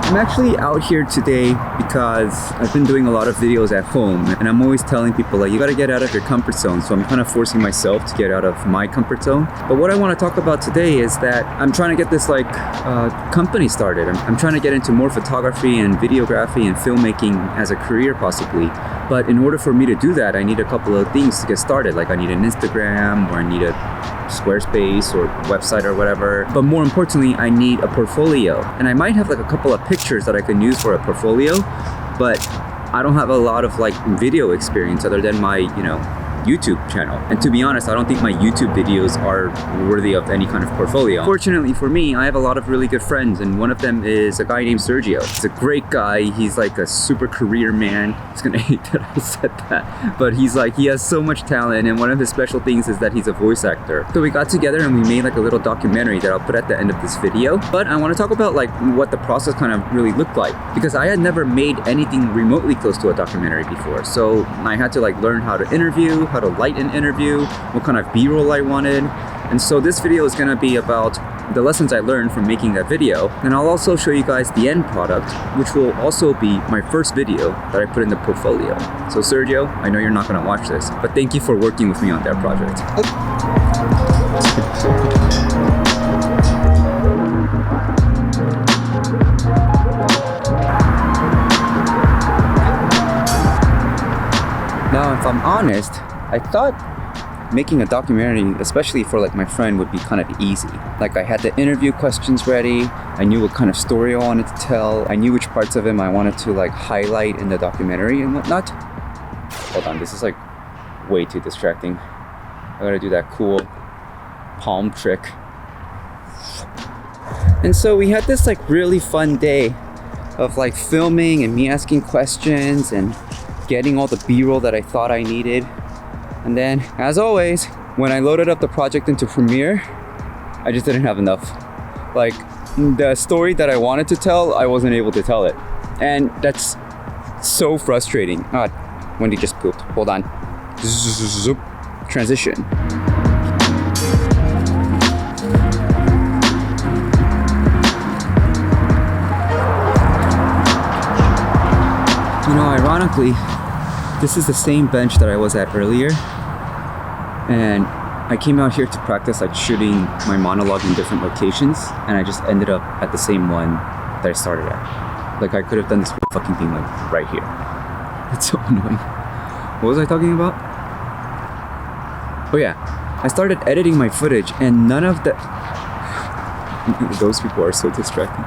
I'm actually out here today because I've been doing a lot of videos at home, and I'm always telling people like you gotta get out of your comfort zone. So I'm kind of forcing myself to get out of my comfort zone. But what I want to talk about today is that I'm trying to get this company started. I'm trying to get into more photography and videography and filmmaking as a career possibly. But in order for me to do that, I need a couple of things to get started. Like I need an Instagram, or I need a Squarespace or website or whatever. But more importantly, I need a portfolio. And I might have like a couple of pictures that I can use for a portfolio, but I don't have a lot of like video experience other than my, YouTube channel. And to be honest, I don't think my YouTube videos are worthy of any kind of portfolio. Fortunately for me, I have a lot of really good friends, and one of them is a guy named Sergio. He's a great guy. He's like a super career man. He's gonna hate that I said that, but he has so much talent, and one of his special things is that he's a voice actor. So we got together and we made like a little documentary that I'll put at the end of this video. But I want to talk about like what the process kind of really looked like, because I had never made anything remotely close to a documentary before. So I had to like learn how to interview, how to light an interview, what kind of B-roll I wanted. And so this video is going to be about the lessons I learned from making that video. And I'll also show you guys the end product, which will also be my first video that I put in the portfolio. So Sergio, I know you're not going to watch this, but thank you for working with me on that project. Now, if I'm honest, I thought making a documentary, especially for like my friend, would be kind of easy. Like I had the interview questions ready. I knew what kind of story I wanted to tell. I knew which parts of him I wanted to like highlight in the documentary and whatnot. Hold on, this is like way too distracting. I gotta do that cool palm trick. And so we had this like really fun day of like filming and me asking questions and getting all the B-roll that I thought I needed. And then, as always, when I loaded up the project into Premiere, I just didn't have enough. Like, the story that I wanted to tell, I wasn't able to tell it. And that's so frustrating. God, Wendy just pooped. Hold on. Zoop. Transition. Ironically, this is the same bench that I was at earlier, and I came out here to practice like shooting my monologue in different locations, and I just ended up at the same one that I started at. Like I could have done this fucking thing like right here. It's so annoying. What was I talking about? Oh yeah, I started editing my footage, and none of the those people are so distracting.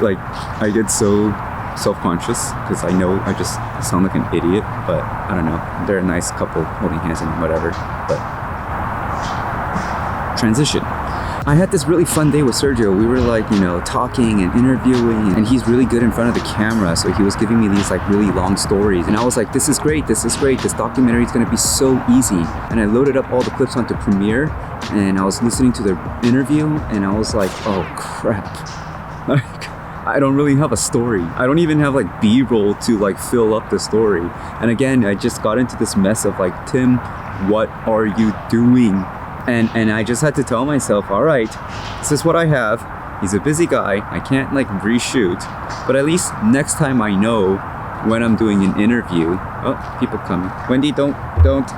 Like I get so self-conscious because I know I just sound like an idiot, but I don't know, they're a nice couple holding hands and whatever. But transition. I had this really fun day with Sergio. We were like, talking and interviewing, and he's really good in front of the camera, so he was giving me these like really long stories, and I was like, this is great, this documentary is going to be so easy. And I loaded up all the clips onto Premiere, and I was listening to the interview, and I was like, oh crap. I don't really have a story. I don't even have like B-roll to like fill up the story. And again, I just got into this mess of like, Tim, what are you doing? And I just had to tell myself, all right, this is what I have. He's a busy guy. I can't like reshoot, but at least next time I know when I'm doing an interview. Oh, people coming. Wendy, don't. don't.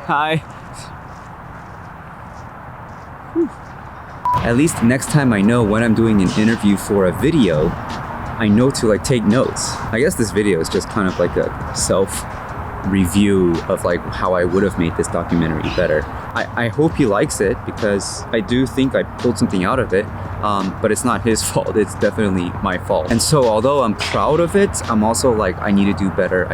Hi. At least next time I know when I'm doing an interview for a video, I know to like take notes. I guess this video is just kind of like a self-review of like how I would have made this documentary better. I hope he likes it, because I do think I pulled something out of it, but it's not his fault, it's definitely my fault. And so although I'm proud of it, I'm also like, I need to do better.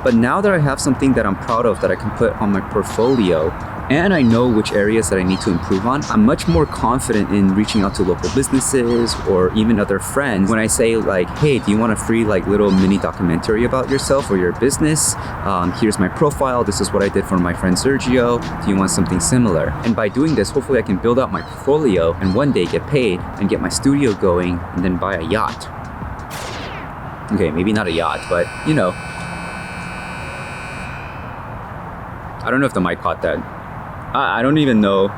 But now that I have something that I'm proud of that I can put on my portfolio, and I know which areas that I need to improve on, I'm much more confident in reaching out to local businesses or even other friends when I say like, hey, do you want a free like little mini documentary about yourself or your business? Here's my profile, this is what I did for my friend Sergio, do you want something similar? And by doing this, hopefully I can build out my portfolio and one day get paid and get my studio going and then buy a yacht. Okay, maybe not a yacht, but you know. I don't know if the mic caught that. I don't even know.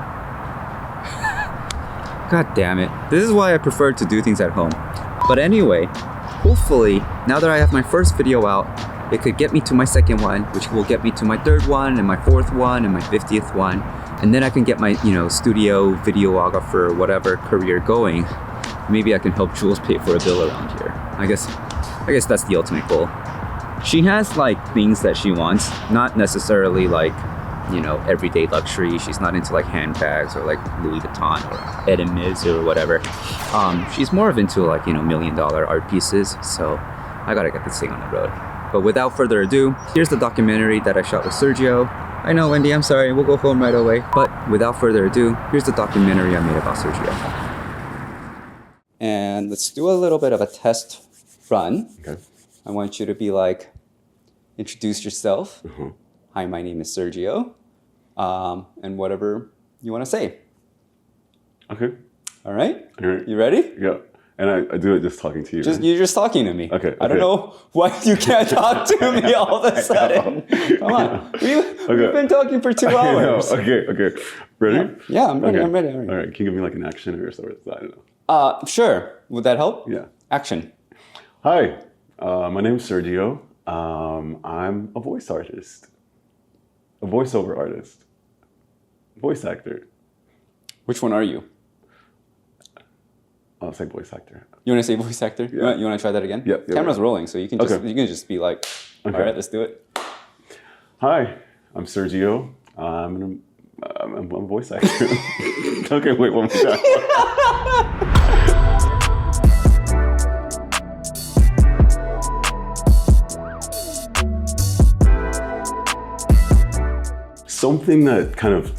God damn it. This is why I prefer to do things at home. But anyway, hopefully, now that I have my first video out, it could get me to my second one, which will get me to my third one, and my fourth one, and my 50th one. And then I can get my, studio videographer, whatever career going. Maybe I can help Jules pay for a bill around here. I guess that's the ultimate goal. She has like things that she wants, not necessarily like, everyday luxury. She's not into like handbags or like Louis Vuitton or Hermes or whatever. She's more of into like, $1 million art pieces. So I gotta get this thing on the road. But without further ado, here's the documentary that I shot with Sergio. I know, Wendy, I'm sorry, we'll go home right away. But without further ado, here's the documentary I made about Sergio. And let's do a little bit of a test run. Okay. I want you to be like, introduce yourself. Uh-huh. Hi, my name is Sergio. And whatever you want to say. Okay. All right? All right. You ready? Yeah. And I do it just talking to you. Right? You're just talking to me. Okay. I don't know why you can't talk to me all of a sudden. Come on. We've been talking for 2 hours. Okay. Ready? Yeah, I'm ready. Okay. I'm ready. All right. Can you give me like an action or something? I don't know. Sure. Would that help? Yeah. Action. Hi. My name's Sergio. I'm a voice artist. A voiceover artist. Voice actor. Which one are you? I'll say voice actor. You want to say voice actor? Yeah. You want to try that again? Yeah. Camera's rolling, so you can just be like, all right, let's do it. Hi. I'm Sergio. I'm a voice actor. Okay, wait, one more time. Something that kind of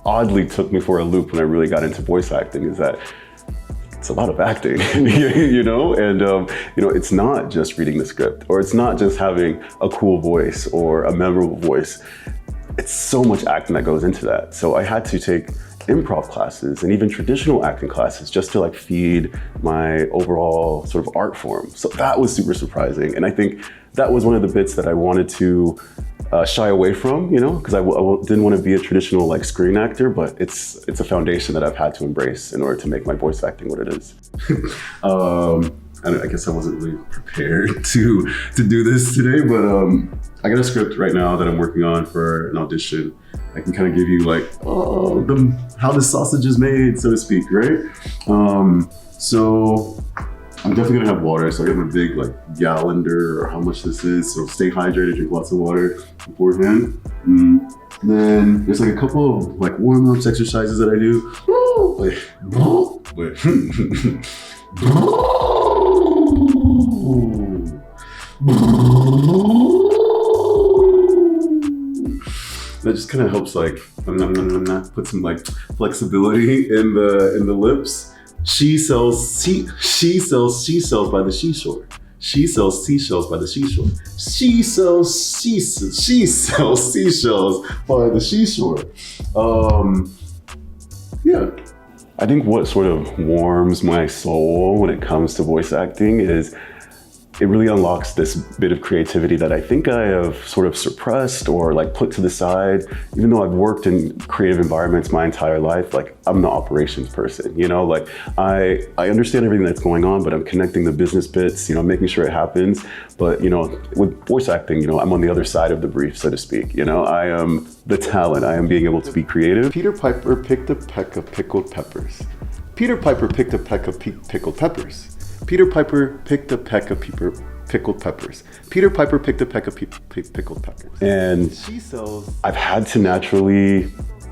oddly took me for a loop when I really got into voice acting is that it's a lot of acting, and it's not just reading the script, or it's not just having a cool voice or a memorable voice. It's so much acting that goes into that. So I had to take improv classes and even traditional acting classes just to like feed my overall sort of art form. So that was super surprising. And I think that was one of the bits that I wanted to shy away from, because I didn't want to be a traditional like screen actor, but it's a foundation that I've had to embrace in order to make my voice acting what it is. I guess I wasn't really prepared to do this today, but I got a script right now that I'm working on for an audition. I can kind of give you like, how the sausage is made, so to speak, right? So I'm definitely gonna have water, so I got my big like gallonder or how much this is. So stay hydrated, drink lots of water beforehand. Then there's like a couple of like warm-ups exercises that I do. That just kind of helps like put some like flexibility in the lips. She sells seashells by the seashore. She sells seashells by the seashore. She sells seashells by the seashore. Yeah. I think what sort of warms my soul when it comes to voice acting is it really unlocks this bit of creativity that I think I have sort of suppressed or like put to the side. Even though I've worked in creative environments my entire life, like I'm the operations person, like I understand everything that's going on, but I'm connecting the business bits, making sure it happens. But, with voice acting, I'm on the other side of the brief, so to speak. I am the talent. I am being able to be creative. Peter Piper picked a peck of pickled peppers. Peter Piper picked a peck of pickled peppers. Peter Piper picked a peck of pickled peppers. Peter Piper picked a peck of pickled peppers. And I've had to naturally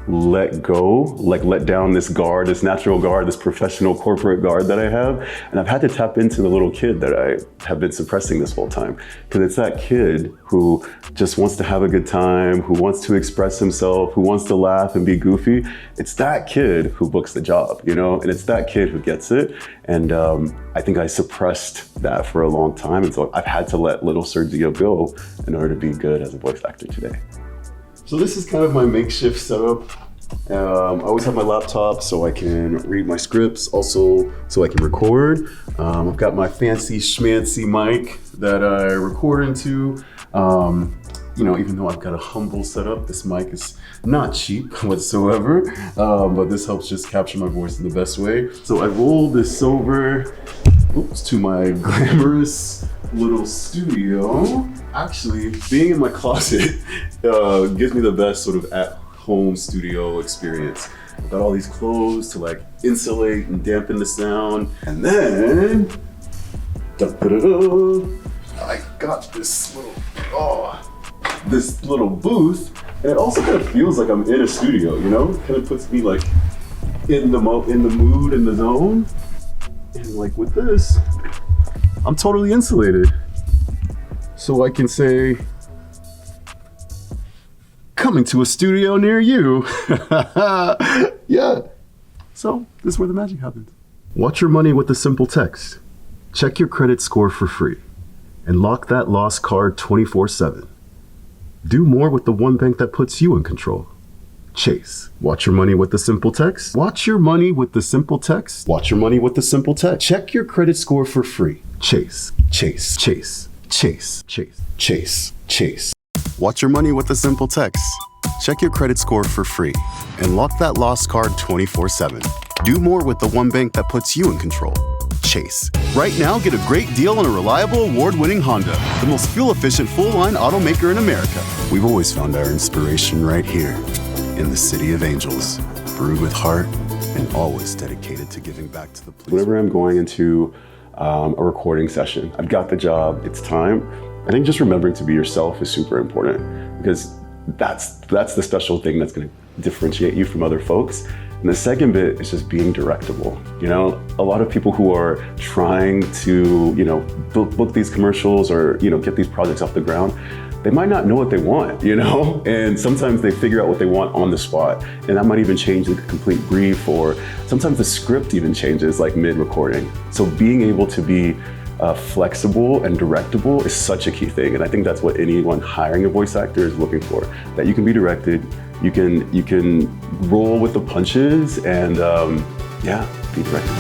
let go, like let down this guard, this natural guard, this professional corporate guard that I have. And I've had to tap into the little kid that I have been suppressing this whole time. Because it's that kid who just wants to have a good time, who wants to express himself, who wants to laugh and be goofy. It's that kid who books the job, and it's that kid who gets it. And I think I suppressed that for a long time. And so I've had to let little Sergio go in order to be good as a voice actor today. So this is kind of my makeshift setup. I always have my laptop so I can read my scripts, also so I can record. I've got my fancy schmancy mic that I record into. You know, even though I've got a humble setup, this mic is not cheap whatsoever, but this helps just capture my voice in the best way. So I rolled this over, to my glamorous little studio. Actually, being in my closet gives me the best sort of at-home studio experience. I've got all these clothes to like insulate and dampen the sound. And then, I got this little booth, and it also kind of feels like I'm in a studio, you know? It kind of puts me like in the mood, in the zone. And like with this, I'm totally insulated. So I can say, coming to a studio near you. Yeah. So this is where the magic happens. Watch your money with a simple text. Check your credit score for free and lock that lost card 24/7. Do more with the one bank that puts you in control. Chase. Watch your money with the simple text. Watch your money with the simple text. Watch your money with the simple text. Check your credit score for free. Chase. Chase. Chase. Chase. Chase. Chase. Chase. Watch your money with the simple text. Check your credit score for free and lock that lost card 24/7. Do more with the one bank that puts you in control. Chase. Right now, get a great deal on a reliable, award-winning Honda, the most fuel-efficient full-line automaker in America. We've always found our inspiration right here in the City of Angels, brewed with heart and always dedicated to giving back to the place. Whenever I'm going into a recording session, I've got the job, it's time. I think just remembering to be yourself is super important, because that's the special thing that's going to differentiate you from other folks. And the second bit is just being directable. You know, a lot of people who are trying to, you know, book these commercials or, you know, get these projects off the ground, they might not know what they want, you know? And sometimes they figure out what they want on the spot, and that might even change the complete brief, or sometimes the script even changes like mid-recording. So being able to be flexible and directable is such a key thing. And I think that's what anyone hiring a voice actor is looking for, that you can be directed, you can roll with the punches, and yeah, be directed.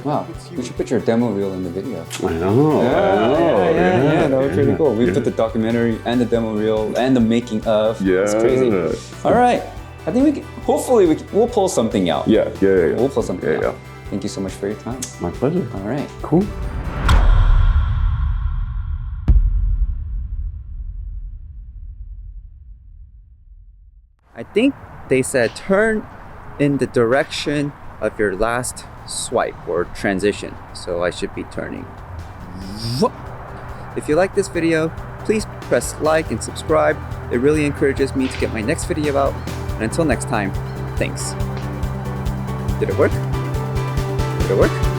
Wow, we should put your demo reel in the video. I know. Yeah, that was really cool. We put the documentary and the demo reel and the making of. Yeah. It's crazy. All right, I think we'll pull something out. Yeah. We'll pull something out. Yeah. Thank you so much for your time. My pleasure. All right. Cool. I think they said turn in the direction of your last swipe or transition. So I should be turning. If you like this video, please press like and subscribe. It really encourages me to get my next video out. And until next time, thanks. Did it work? Did it work?